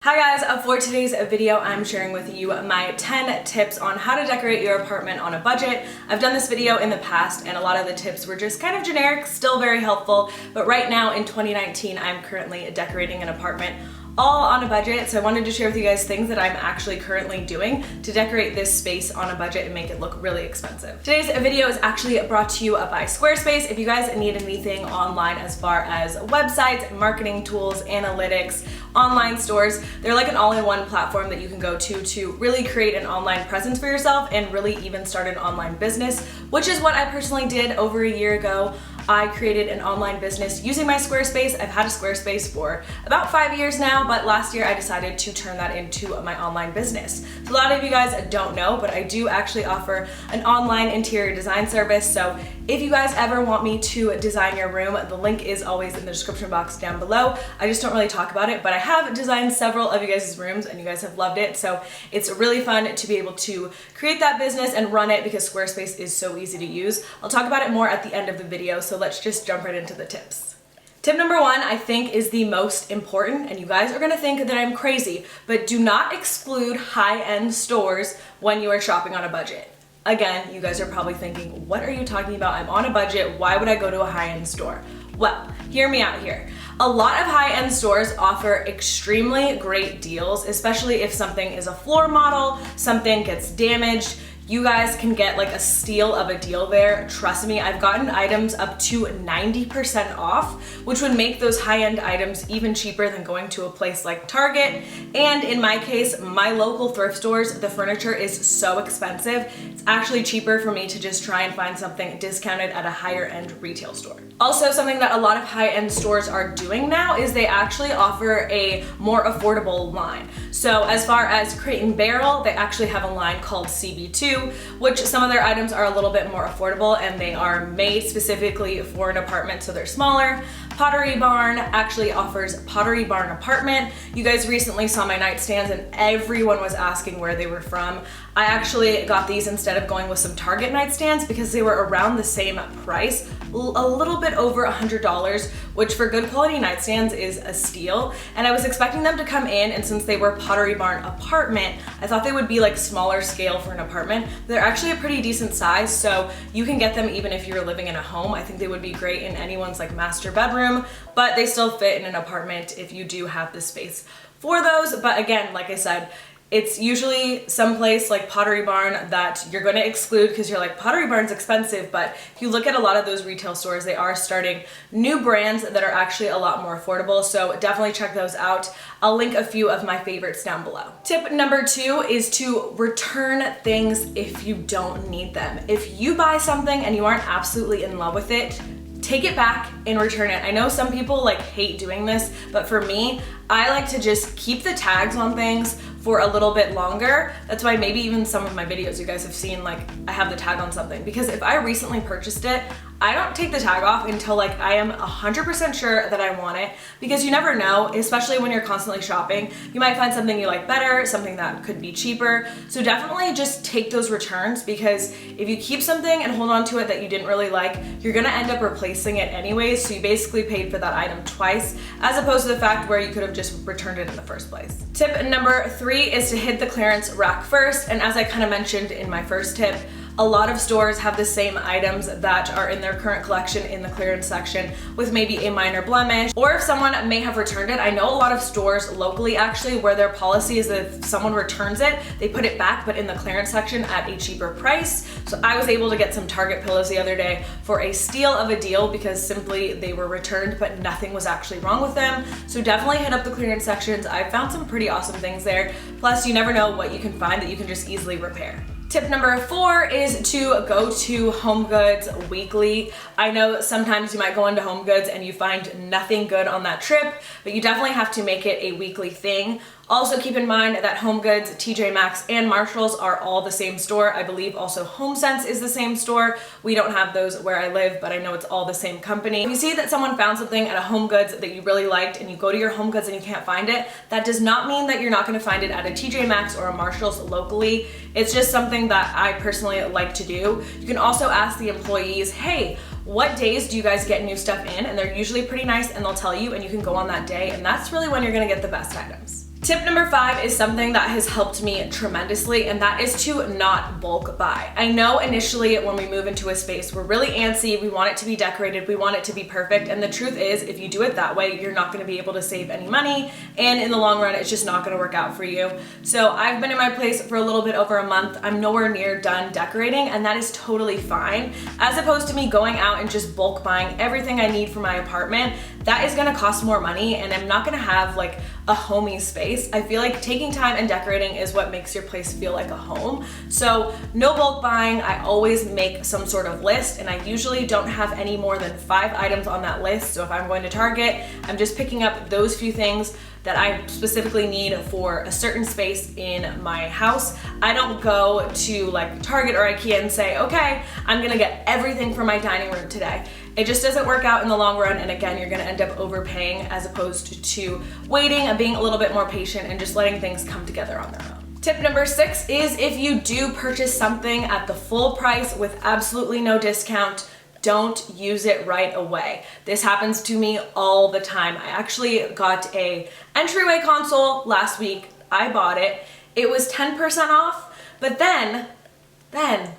Hi guys, for today's video I'm sharing with you my 10 tips on how to decorate your apartment on a budget. I've done this video in the past and a lot of the tips were just kind of generic, still very helpful, but right now in 2019 I'm currently decorating an apartment all on a budget, so I wanted to share with you guys things that I'm actually currently doing to decorate this space on a budget and make it look really expensive. Today's video is actually brought to you by Squarespace. If you guys need anything online as far as websites, marketing tools, analytics, online stores, they're like an all-in-one platform that you can go to really create an online presence for yourself and really even start an online business, which is what I personally did over a year ago. I created an online business using my Squarespace. I've had a Squarespace for about 5 years now, but last year I decided to turn that into my online business. So a lot of you guys don't know, but I do actually offer an online interior design service. So if you guys ever want me to design your room, the link is always in the description box down below. I just don't really talk about it, but I have designed several of you guys' rooms and you guys have loved it. So it's really fun to be able to create that business and run it because Squarespace is so easy to use. I'll talk about it more at the end of the video, so let's just jump right into the tips. Tip number one, I think, is the most important, and you guys are gonna think that I'm crazy, but do not exclude high-end stores when you are shopping on a budget. Again, you guys are probably thinking, what are you talking about? I'm on a budget, why would I go to a high-end store? Well, hear me out here. A lot of high-end stores offer extremely great deals, especially if something is a floor model, something gets damaged. You guys can get like a steal of a deal there. Trust me, I've gotten items up to 90% off, which would make those high-end items even cheaper than going to a place like Target. And in my case, my local thrift stores, the furniture is so expensive. It's actually cheaper for me to just try and find something discounted at a higher end retail store. Also, something that a lot of high-end stores are doing now is they actually offer a more affordable line. So as far as Crate and Barrel, they actually have a line called CB2, which some of their items are a little bit more affordable and they are made specifically for an apartment, so they're smaller. Pottery Barn actually offers Pottery Barn Apartment. You guys recently saw my nightstands and everyone was asking where they were from. I actually got these instead of going with some Target nightstands because they were around the same price, a little bit over $100, which for good quality nightstands is a steal. And I was expecting them to come in, and since they were Pottery Barn Apartment, I thought they would be like smaller scale for an apartment. They're actually a pretty decent size, so you can get them even if you're living in a home. I think they would be great in anyone's like master bedroom, but they still fit in an apartment if you do have the space for those. But again, like I said, it's usually someplace like Pottery Barn that you're going to exclude because you're like, Pottery Barn's expensive, but if you look at a lot of those retail stores, they are starting new brands that are actually a lot more affordable, so definitely check those out. I'll link a few of my favorites down below. Tip number two is to return things if you don't need them. If you buy something and you aren't absolutely in love with it, take it back and return it. I know some people like hate doing this, but for me, I like to just keep the tags on things for a little bit longer. That's why maybe even some of my videos you guys have seen, like I have the tag on something, because if I recently purchased it, I don't take the tag off until like I am 100% sure that I want it, because you never know, especially when you're constantly shopping, you might find something you like better, something that could be cheaper. So definitely just take those returns, because if you keep something and hold on to it that you didn't really like, you're gonna end up replacing it anyways, so you basically paid for that item twice, as opposed to the fact where you could have just returned it in the first place. Tip number three is to hit the clearance rack first, and as I kind of mentioned in my first tip, a lot of stores have the same items that are in their current collection in the clearance section with maybe a minor blemish, or if someone may have returned it. I know a lot of stores locally actually where their policy is that if someone returns it, they put it back, but in the clearance section at a cheaper price. So I was able to get some Target pillows the other day for a steal of a deal because simply they were returned, but nothing was actually wrong with them. So definitely hit up the clearance sections. I found some pretty awesome things there. Plus, you never know what you can find that you can just easily repair. Tip number four is to go to HomeGoods weekly. I know sometimes you might go into HomeGoods and you find nothing good on that trip, but you definitely have to make it a weekly thing. Also keep in mind that HomeGoods, TJ Maxx, and Marshalls are all the same store. I believe also HomeSense is the same store. We don't have those where I live, but I know it's all the same company. If you see that someone found something at a HomeGoods that you really liked and you go to your HomeGoods and you can't find it, that does not mean that you're not gonna find it at a TJ Maxx or a Marshalls locally. It's just something that I personally like to do. You can also ask the employees, hey, what days do you guys get new stuff in? And they're usually pretty nice and they'll tell you, and you can go on that day, and that's really when you're gonna get the best items. Tip number 5 is something that has helped me tremendously, and that is to not bulk buy. I know initially when we move into a space, we're really antsy, we want it to be decorated, we want it to be perfect, and the truth is, if you do it that way, you're not gonna be able to save any money, and in the long run, it's just not gonna work out for you. So I've been in my place for a little bit over a month. I'm nowhere near done decorating, and that is totally fine. As opposed to me going out and just bulk buying everything I need for my apartment, that is gonna cost more money, and I'm not gonna have like a homey space. I feel like taking time and decorating is what makes your place feel like a home. So no bulk buying. I always make some sort of list, and I usually don't have any more than 5 items on that list. So if I'm going to Target, I'm just picking up those few things that I specifically need for a certain space in my house. I don't go to like Target or IKEA and say, okay, I'm gonna get everything for my dining room today. It just doesn't work out in the long run, and again, you're gonna end up overpaying as opposed to waiting and being a little bit more patient and just letting things come together on their own. Tip number 6 is if you do purchase something at the full price with absolutely no discount, don't use it right away. This happens to me all the time. I actually got a entryway console last week. I bought it. It was 10% off, but then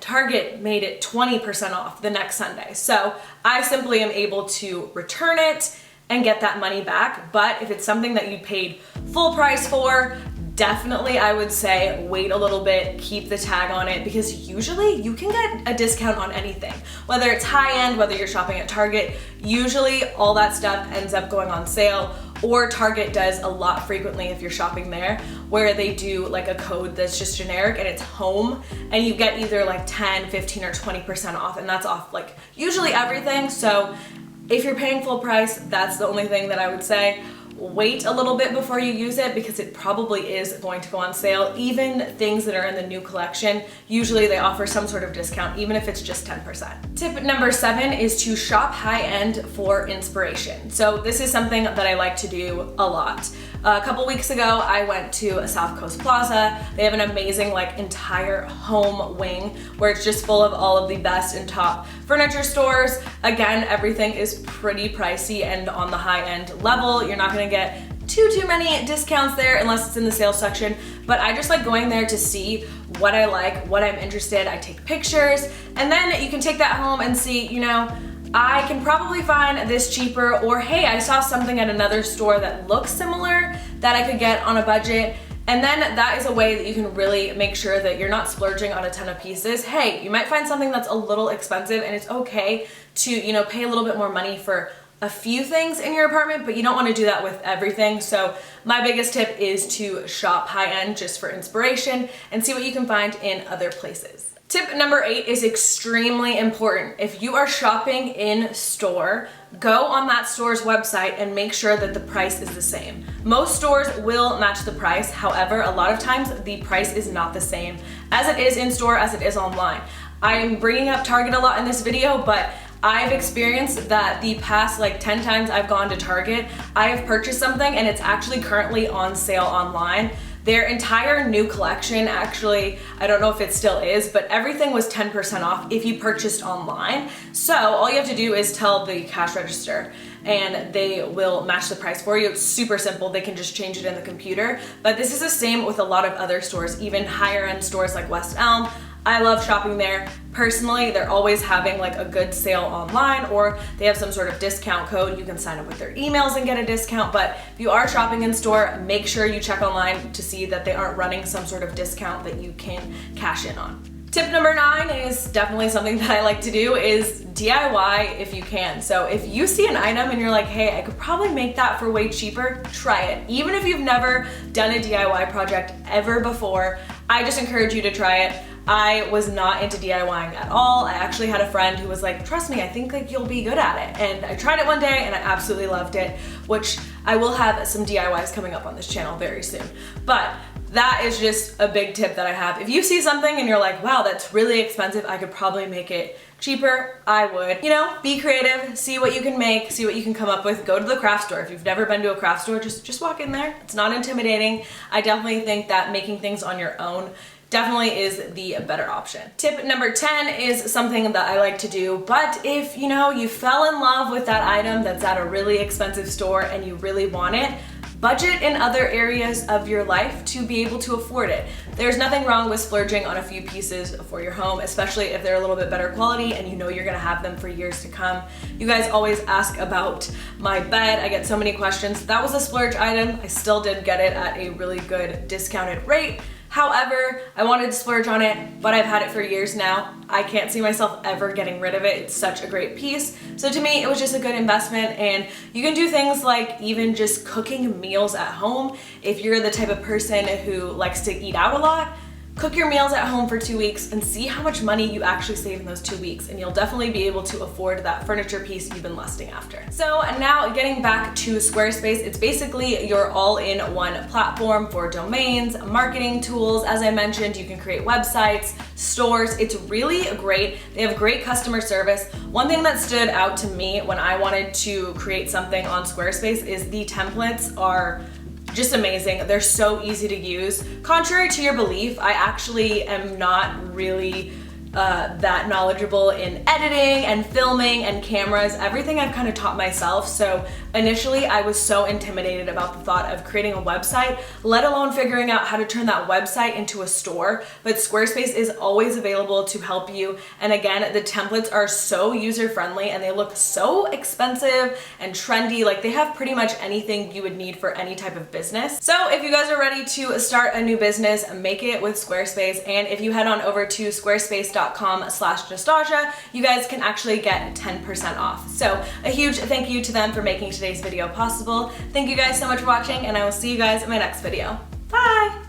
Target made it 20% off the next Sunday. So I simply am able to return it and get that money back. But if it's something that you paid full price for, definitely I would say wait a little bit, keep the tag on it, because usually you can get a discount on anything. Whether it's high-end, whether you're shopping at Target, usually all that stuff ends up going on sale, or Target does a lot frequently if you're shopping there, where they do like a code that's just generic and it's home, and you get either like 10, 15, or 20% off, and that's off like usually everything. So if you're paying full price, that's the only thing that I would say. Wait a little bit before you use it, because it probably is going to go on sale. Even things that are in the new collection, usually they offer some sort of discount, even if it's just 10%. Tip number 7 is to shop high-end for inspiration. So this is something that I like to do a lot. A couple weeks ago, I went to South Coast Plaza. They have an amazing like entire home wing where it's just full of all of the best and top furniture stores. Again, everything is pretty pricey and on the high-end level. You're not gonna get too many discounts there unless it's in the sales section, but I just like going there to see what I like, what I'm interested. I take pictures, and then you can take that home and see, you know, I can probably find this cheaper, or hey, I saw something at another store that looks similar that I could get on a budget. And then that is a way that you can really make sure that you're not splurging on a ton of pieces. Hey, you might find something that's a little expensive, and it's okay to, you know, pay a little bit more money for a few things in your apartment, but you don't want to do that with everything. So my biggest tip is to shop high-end just for inspiration and see what you can find in other places. Tip number 8 is extremely important. If you are shopping in store, go on that store's website and make sure that the price is the same. Most stores will match the price. However, a lot of times the price is not the same as it is in store as it is online. I'm bringing up Target a lot in this video, but I've experienced that the past like 10 times I've gone to Target, I have purchased something and it's actually currently on sale online. Their entire new collection, actually, I don't know if it still is, but everything was 10% off if you purchased online. So all you have to do is tell the cash register and they will match the price for you. It's super simple. They can just change it in the computer. But this is the same with a lot of other stores, even higher end stores like West Elm. I love shopping there. Personally, they're always having like a good sale online, or they have some sort of discount code. You can sign up with their emails and get a discount. But if you are shopping in store, make sure you check online to see that they aren't running some sort of discount that you can cash in on. Tip number 9 is definitely something that I like to do, is DIY if you can. So if you see an item and you're like, hey, I could probably make that for way cheaper, try it. Even if you've never done a DIY project ever before, I just encourage you to try it. I was not into DIYing at all. I actually had a friend who was like, trust me, I think like you'll be good at it. And I tried it one day and I absolutely loved it, which I will have some DIYs coming up on this channel very soon. But that is just a big tip that I have. If you see something and you're like, wow, that's really expensive, I could probably make it cheaper, I would. You know, be creative, see what you can make, see what you can come up with. Go to the craft store. If you've never been to a craft store, just walk in there. It's not intimidating. I definitely think that making things on your own definitely is the better option. Tip number 10 is something that I like to do, but if you know you fell in love with that item that's at a really expensive store and you really want it, budget in other areas of your life to be able to afford it. There's nothing wrong with splurging on a few pieces for your home, especially if they're a little bit better quality and you know you're gonna have them for years to come. You guys always ask about my bed. I get so many questions. That was a splurge item. I still did get it at a really good discounted rate. However, I wanted to splurge on it, but I've had it for years now. I can't see myself ever getting rid of it. It's such a great piece. So to me, it was just a good investment, and you can do things like even just cooking meals at home. If you're the type of person who likes to eat out a lot, cook your meals at home for 2 weeks and see how much money you actually save in those 2 weeks, and you'll definitely be able to afford that furniture piece you've been lusting after. So now getting back to Squarespace, it's basically your all-in-one platform for domains, marketing tools. As I mentioned, you can create websites, stores. It's really great. They have great customer service. One thing that stood out to me when I wanted to create something on Squarespace is the templates are just amazing. They're so easy to use. Contrary to your belief, I actually am not really that knowledgeable in editing and filming and cameras. Everything I've kind of taught myself. So initially I was so intimidated about the thought of creating a website, let alone figuring out how to turn that website into a store. But Squarespace is always available to help you. And again, the templates are so user-friendly and they look so expensive and trendy. Like they have pretty much anything you would need for any type of business. So if you guys are ready to start a new business, make it with Squarespace. And if you head on over to squarespace.com/Nastazsa, you guys can actually get 10% off. So a huge thank you to them for making today's video possible. Thank you guys so much for watching, and I will see you guys in my next video. Bye!